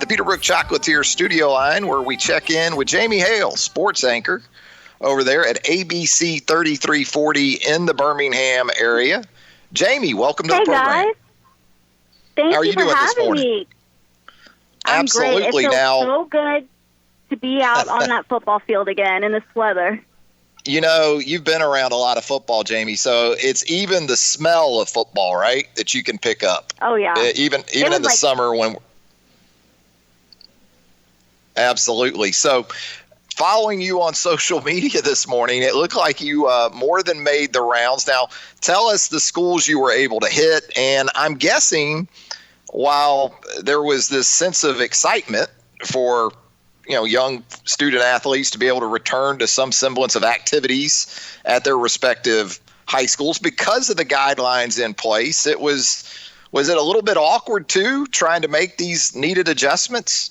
Peterbrook Chocolatier studio line where we check in with Jamie Hale, sports anchor over there at ABC 3340 in the Birmingham area. Jamie, welcome to the program. Hey, guys. Thank How are you you for doing this having morning? me. I'm Absolutely. great. It feels Now, so good to be out on that football field again in this weather. you know, you've been around a lot of football, Jamie, so it's even the smell of football, right, that you can pick up. Oh, yeah. Even in the summer when – absolutely. So following you on social media this morning, it looked like you more than made the rounds. Now, tell us the schools you were able to hit, and I'm guessing while there was this sense of excitement for – young student athletes to be able to return to some semblance of activities at their respective high schools because of the guidelines in place. Was it a little bit awkward too, trying to make these needed adjustments?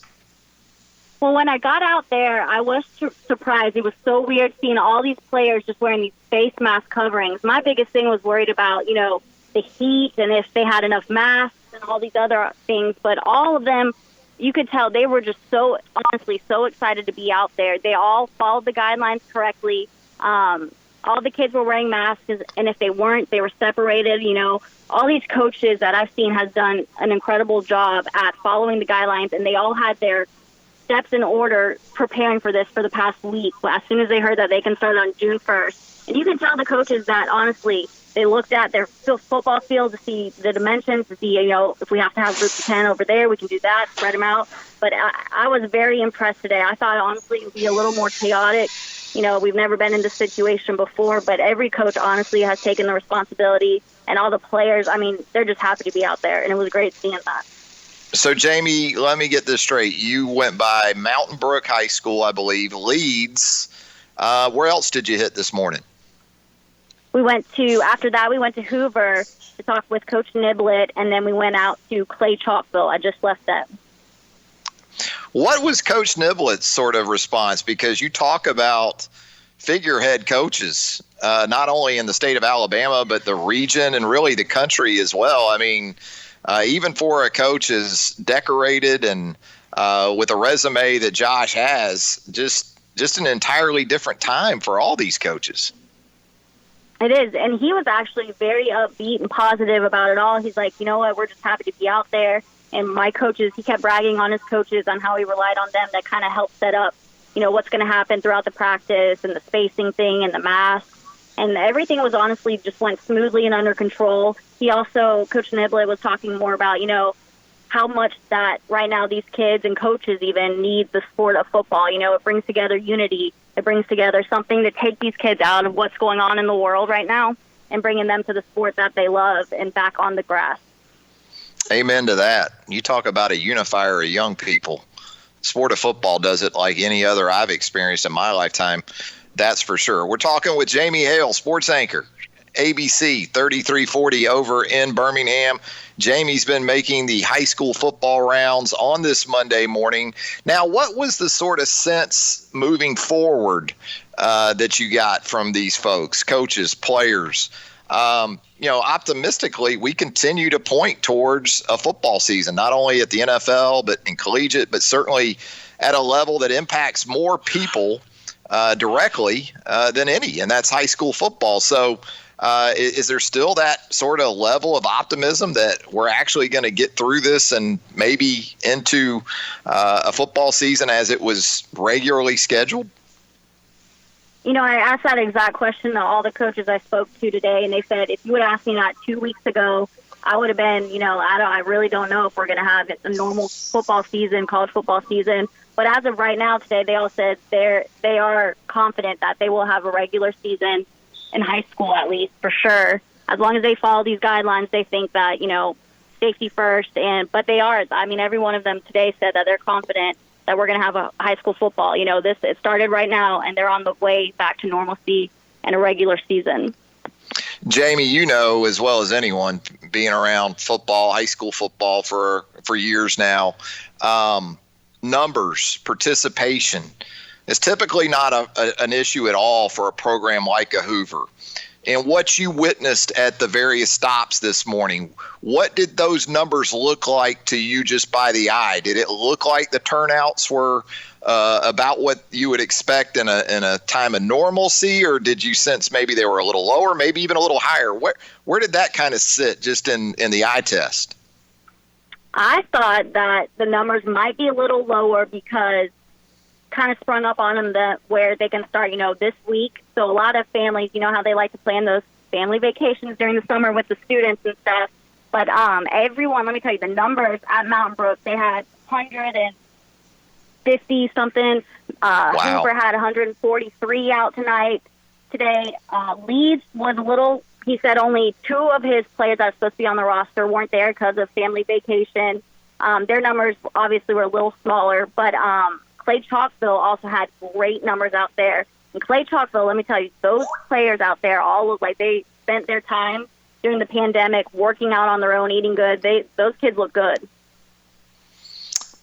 Well, when I got out there, I was surprised. It was so weird seeing all these players just wearing these face mask coverings. My biggest thing was worried about, the heat and if they had enough masks and all these other things. But all of them, you could tell they were just so excited to be out there. They all followed the guidelines correctly. All the kids were wearing masks, and if they weren't, they were separated. All these coaches that I've seen has done an incredible job at following the guidelines, and they all had their steps in order preparing for this for the past week. As soon as they heard that they can start on June 1st. And you can tell the coaches that, honestly, they looked at their football field to see the dimensions, to see, if we have to have groups of 10 over there, we can do that, spread them out. But I was very impressed today. I thought, honestly, it would be a little more chaotic. We've never been in this situation before, but every coach, honestly, has taken the responsibility. And all the players, they're just happy to be out there. And it was great seeing that. So, Jamie, let me get this straight. You went by Mountain Brook High School, I believe, Leeds. Where else did you hit this morning? After that, we went to Hoover to talk with Coach Niblett, and then we went out to Clay Chalkville. I just left that. What was Coach Niblett's sort of response? Because you talk about figurehead coaches, not only in the state of Alabama, but the region and really the country as well. Even for a coach as decorated and with a resume that Josh has, just an entirely different time for all these coaches. It is, and he was actually very upbeat and positive about it all. He's like, you know what, we're just happy to be out there. And my coaches, he kept bragging on his coaches on how he relied on them. That kind of helped set up, what's going to happen throughout the practice and the spacing thing and the mask. And everything was honestly just went smoothly and under control. He also, Coach Niblett was talking more about, how much that right now these kids and coaches even need the sport of football. It brings together unity. It brings together something to take these kids out of what's going on in the world right now and bringing them to the sport that they love and back on the grass. Amen to that. You talk about a unifier of young people. Sport of football does it like any other I've experienced in my lifetime. That's for sure. We're talking with Jamie Hale, sports anchor, ABC 3340 over in Birmingham. Jamie's been making the high school football rounds on this Monday morning. Now, what was the sort of sense moving forward that you got from these folks, coaches, players? Optimistically, we continue to point towards a football season, not only at the NFL, but in collegiate, but certainly at a level that impacts more people directly than any, and that's high school football. So is there still that sort of level of optimism that we're actually going to get through this and maybe into a football season as it was regularly scheduled? I asked that exact question to all the coaches I spoke to today, and they said, if you would ask me that 2 weeks ago, I would have been, I really don't know if we're going to have a normal football season, college football season. But as of right now today, they all said they are confident that they will have a regular season in high school, at least, for sure. As long as they follow these guidelines, they think that, safety first. But they are. Every one of them today said that they're confident that we're going to have a high school football. It started right now, and they're on the way back to normalcy and a regular season. Jamie, as well as anyone, being around football, high school football for years now, numbers, participation is typically not an issue at all for a program like a Hoover. and what you witnessed at the various stops this morning, what did those numbers look like to you just by the eye? Did it look like the turnouts were about what you would expect in a time of normalcy, or did you sense maybe they were a little lower, maybe even a little higher? Where did that kind of sit just in the eye test? I thought that the numbers might be a little lower because kind of sprung up on them where they can start, this week. So a lot of families, how they like to plan those family vacations during the summer with the students and stuff. But everyone, let me tell you, the numbers at Mountain Brook, they had 150 something. Wow. Hoover had 143 out today. Leeds was a little. He said only 2 of his players that are supposed to be on the roster weren't there because of family vacation. Their numbers obviously were a little smaller, but Clay Chalksville also had great numbers out there. And Clay Chalksville, let me tell you, those players out there all look like they spent their time during the pandemic working out on their own, eating good. Those kids look good.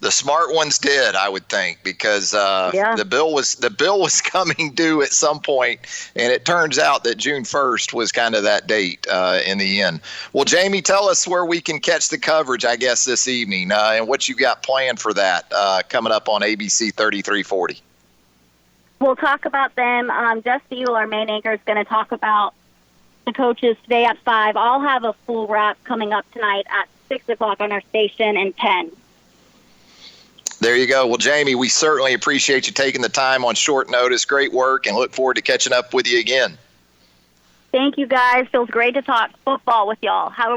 The smart ones did, I would think, because the bill was coming due at some point, and it turns out that June 1st was kind of that date in the end. Well, Jamie, tell us where we can catch the coverage, I guess, this evening, and what you got planned for that coming up on ABC 3340. We'll talk about them. Jess Steele, our main anchor, is going to talk about the coaches today at 5. I'll have a full wrap coming up tonight at 6 o'clock on our station and 10. There you go. Well, Jamie, we certainly appreciate you taking the time on short notice. Great work, and look forward to catching up with you again. Thank you, guys. Feels great to talk football with y'all. Have a